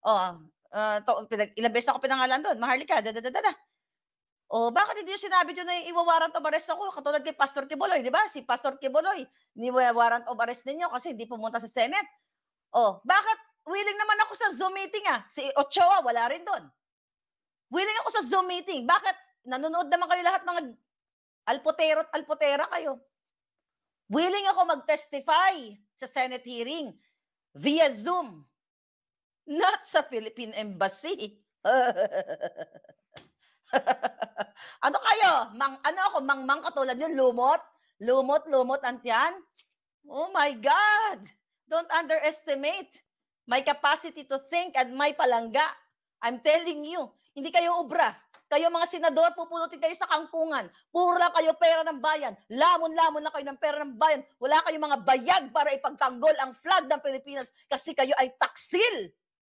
Oh, ilang beses ako pinangalan do'n, Maharlika, da. Oh, bakit hindi niyo sinabi diyo na iwa-warrant of arrest ako katulad kay Pastor Quiboloy, 'di ba? Si Pastor Quiboloy, ni-warrant of arrest ninyo kasi hindi pumunta sa Senate. Oh, bakit willing naman ako sa Zoom meeting, si Ochoa wala rin do'n. Willing ako sa Zoom meeting, bakit nanonood naman kayo lahat mga alpotero't alpotera kayo. Willing ako mag-testify sa Senate hearing via Zoom, not sa Philippine Embassy. Ano kayo, ano ako, mangmang katulad niyo, lumot? Lumot ang tiyan? Oh my God! Don't underestimate my capacity to think and my palangga. I'm telling you, hindi kayo obra. Kayo mga senador, pupulutin kayo sa kangkungan. Puro lang kayo pera ng bayan. Lamon-lamon na kayo ng pera ng bayan. Wala kayong mga bayag para ipagtanggol ang flag ng Pilipinas kasi kayo ay taksil